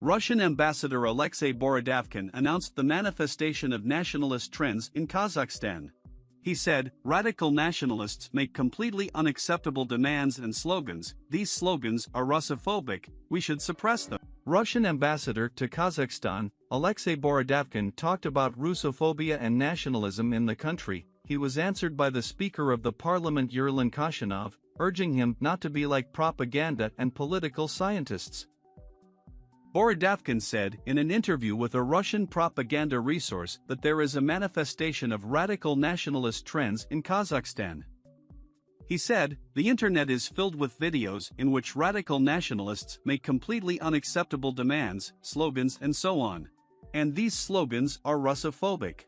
Russian Ambassador Alexei Borodavkin announced the manifestation of nationalist trends in Kazakhstan. He said, "Radical nationalists make completely unacceptable demands and slogans. These slogans are Russophobic, we should suppress them." Russian ambassador to Kazakhstan, Alexei Borodavkin, talked about Russophobia and nationalism in the country. He was answered by the Speaker of the Parliament Yerlan Kashanov, urging him not to be like propaganda and political scientists. Borodavkin said in an interview with a Russian propaganda resource that there is a manifestation of radical nationalist trends in Kazakhstan. He said, "The internet is filled with videos in which radical nationalists make completely unacceptable demands, slogans and so on. And these slogans are Russophobic."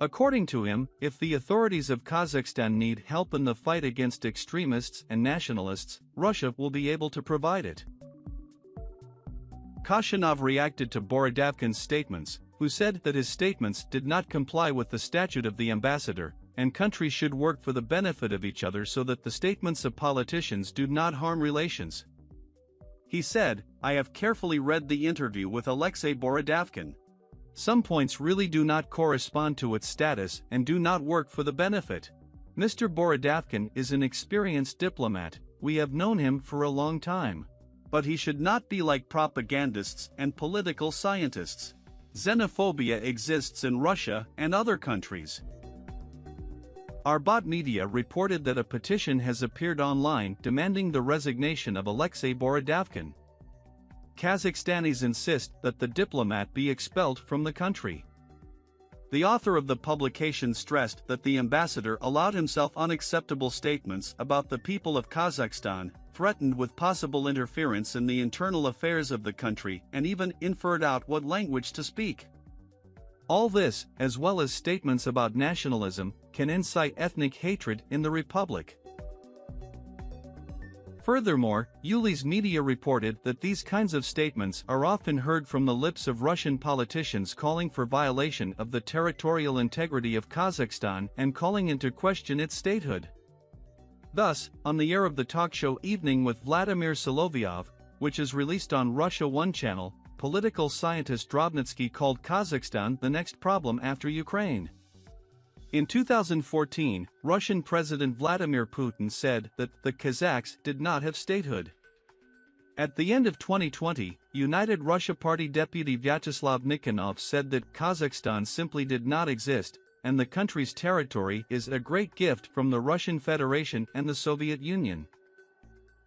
According to him, if the authorities of Kazakhstan need help in the fight against extremists and nationalists, Russia will be able to provide it. Kashanov reacted to Borodavkin's statements, who said that his statements did not comply with the statute of the ambassador, and countries should work for the benefit of each other so that the statements of politicians do not harm relations. He said, "I have carefully read the interview with Alexei Borodavkin. Some points really do not correspond to its status and do not work for the benefit. Mr. Borodavkin is an experienced diplomat, we have known him for a long time. But he should not be like propagandists and political scientists. Xenophobia exists in Russia and other countries." Arbat Media reported that a petition has appeared online demanding the resignation of Alexei Borodavkin. Kazakhstanis insist that the diplomat be expelled from the country. The author of the publication stressed that the ambassador allowed himself unacceptable statements about the people of Kazakhstan, threatened with possible interference in the internal affairs of the country, and even inferred out what language to speak. All this, as well as statements about nationalism, can incite ethnic hatred in the republic. Furthermore, Ulis Media reported that these kinds of statements are often heard from the lips of Russian politicians calling for violation of the territorial integrity of Kazakhstan and calling into question its statehood. Thus, on the air of the talk show Evening with Vladimir Solovyov, which is released on Russia One channel, political scientist Drobnitsky called Kazakhstan the next problem after Ukraine. In 2014, Russian President Vladimir Putin said that the Kazakhs did not have statehood. At the end of 2020, United Russia Party deputy Vyacheslav Nikonov said that Kazakhstan simply did not exist, and the country's territory is a great gift from the Russian Federation and the Soviet Union.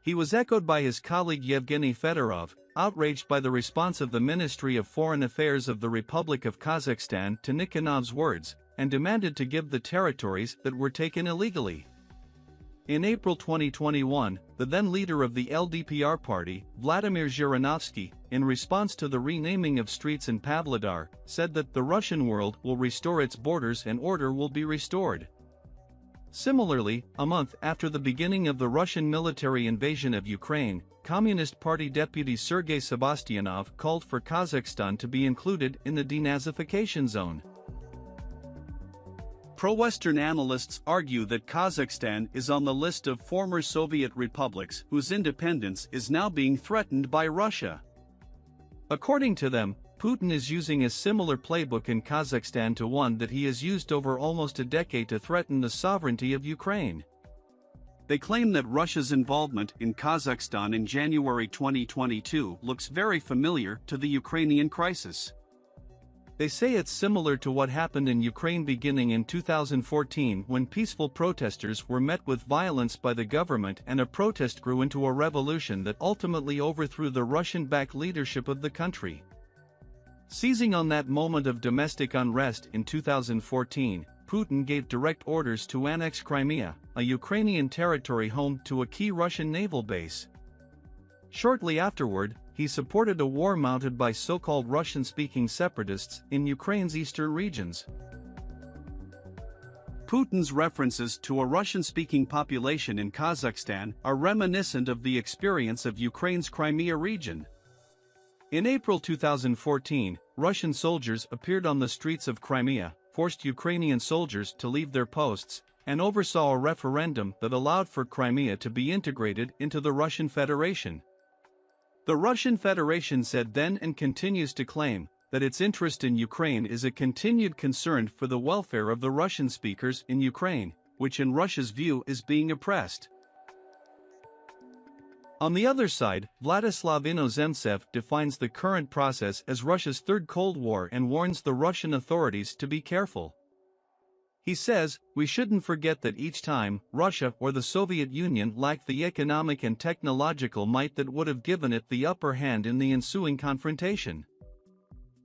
He was echoed by his colleague Yevgeny Fedorov, outraged by the response of the Ministry of Foreign Affairs of the Republic of Kazakhstan to Nikonov's words, and demanded to give the territories that were taken illegally. In April 2021, the then leader of the LDPR party, Vladimir Zhirinovsky, in response to the renaming of streets in Pavlodar, said that the Russian world will restore its borders and order will be restored. Similarly, a month after the beginning of the Russian military invasion of Ukraine, Communist Party deputy Sergei Sebastyanov called for Kazakhstan to be included in the denazification zone. Pro-Western analysts argue that Kazakhstan is on the list of former Soviet republics whose independence is now being threatened by Russia. According to them, Putin is using a similar playbook in Kazakhstan to one that he has used over almost a decade to threaten the sovereignty of Ukraine. They claim that Russia's involvement in Kazakhstan in January 2022 looks very familiar to the Ukrainian crisis. They say it's similar to what happened in Ukraine beginning in 2014 when peaceful protesters were met with violence by the government and a protest grew into a revolution that ultimately overthrew the Russian-backed leadership of the country. Seizing on that moment of domestic unrest in 2014, Putin gave direct orders to annex Crimea, a Ukrainian territory home to a key Russian naval base. Shortly afterward, he supported a war mounted by so-called Russian-speaking separatists in Ukraine's eastern regions. Putin's references to a Russian-speaking population in Kazakhstan are reminiscent of the experience of Ukraine's Crimea region. In April 2014, Russian soldiers appeared on the streets of Crimea, forced Ukrainian soldiers to leave their posts, and oversaw a referendum that allowed for Crimea to be integrated into the Russian Federation. The Russian Federation said then and continues to claim that its interest in Ukraine is a continued concern for the welfare of the Russian speakers in Ukraine, which in Russia's view is being oppressed. On the other side, Vladislav Inozemtsev defines the current process as Russia's third Cold War and warns the Russian authorities to be careful. He says, "We shouldn't forget that each time, Russia or the Soviet Union lacked the economic and technological might that would have given it the upper hand in the ensuing confrontation.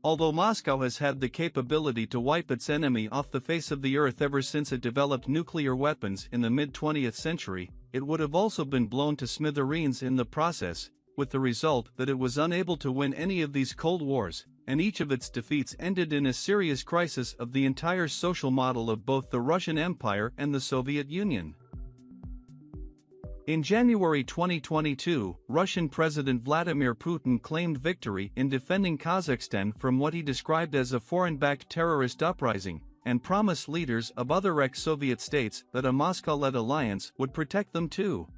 Although Moscow has had the capability to wipe its enemy off the face of the earth ever since it developed nuclear weapons in the mid-20th century, it would have also been blown to smithereens in the process, with the result that it was unable to win any of these Cold Wars, and each of its defeats ended in a serious crisis of the entire social model of both the Russian Empire and the Soviet Union." In January 2022, Russian President Vladimir Putin claimed victory in defending Kazakhstan from what he described as a foreign-backed terrorist uprising, and promised leaders of other ex-Soviet states that a Moscow-led alliance would protect them too.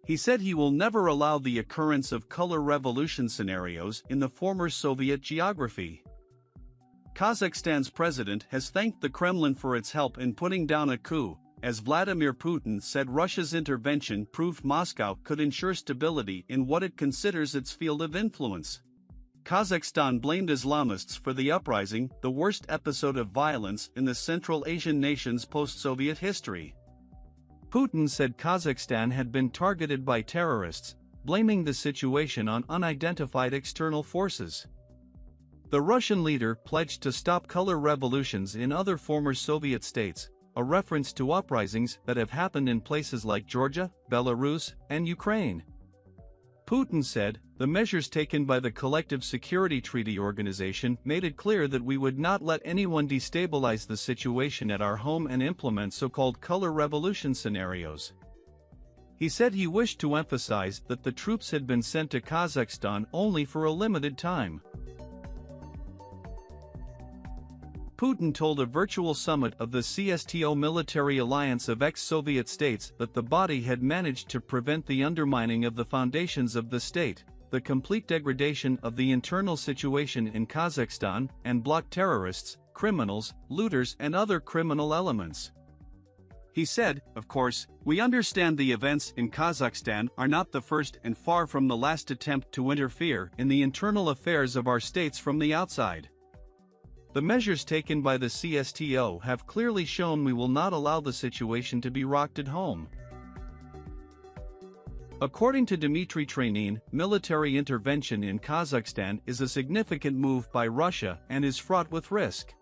He said he will never allow the occurrence of color revolution scenarios in the former Soviet geography. Kazakhstan's president has thanked the Kremlin for its help in putting down a coup, as Vladimir Putin said Russia's intervention proved Moscow could ensure stability in what it considers its field of influence. Kazakhstan blamed Islamists for the uprising, the worst episode of violence in the Central Asian nation's post-Soviet history. Putin said Kazakhstan had been targeted by terrorists, blaming the situation on unidentified external forces. The Russian leader pledged to stop color revolutions in other former Soviet states, a reference to uprisings that have happened in places like Georgia, Belarus, and Ukraine. Putin said, "The measures taken by the Collective Security Treaty Organization made it clear that we would not let anyone destabilize the situation at our home and implement so-called color revolution scenarios." He said he wished to emphasize that the troops had been sent to Kazakhstan only for a limited time. Putin told a virtual summit of the CSTO military alliance of ex-Soviet states that the body had managed to prevent the undermining of the foundations of the state, the complete degradation of the internal situation in Kazakhstan, and block terrorists, criminals, looters and other criminal elements. He said, "Of course, we understand the events in Kazakhstan are not the first and far from the last attempt to interfere in the internal affairs of our states from the outside. The measures taken by the CSTO have clearly shown we will not allow the situation to be rocked at home." According to Dmitry Trenin, military intervention in Kazakhstan is a significant move by Russia and is fraught with risk.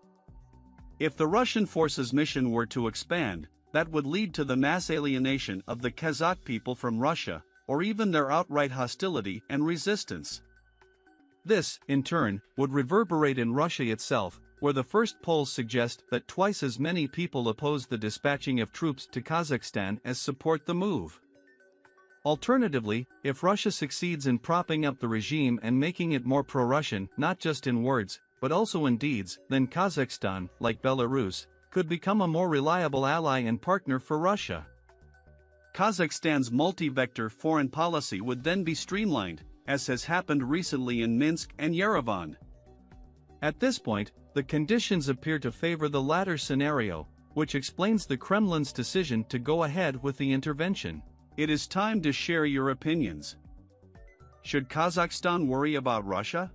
If the Russian forces' mission were to expand, that would lead to the mass alienation of the Kazakh people from Russia, or even their outright hostility and resistance. This, in turn, would reverberate in Russia itself, where the first polls suggest that twice as many people oppose the dispatching of troops to Kazakhstan as support the move. Alternatively, if Russia succeeds in propping up the regime and making it more pro-Russian, not just in words, but also in deeds, then Kazakhstan, like Belarus, could become a more reliable ally and partner for Russia. Kazakhstan's multi-vector foreign policy would then be streamlined, as has happened recently in Minsk and Yerevan. At this point, the conditions appear to favor the latter scenario, which explains the Kremlin's decision to go ahead with the intervention. It is time to share your opinions. Should Kazakhstan worry about Russia?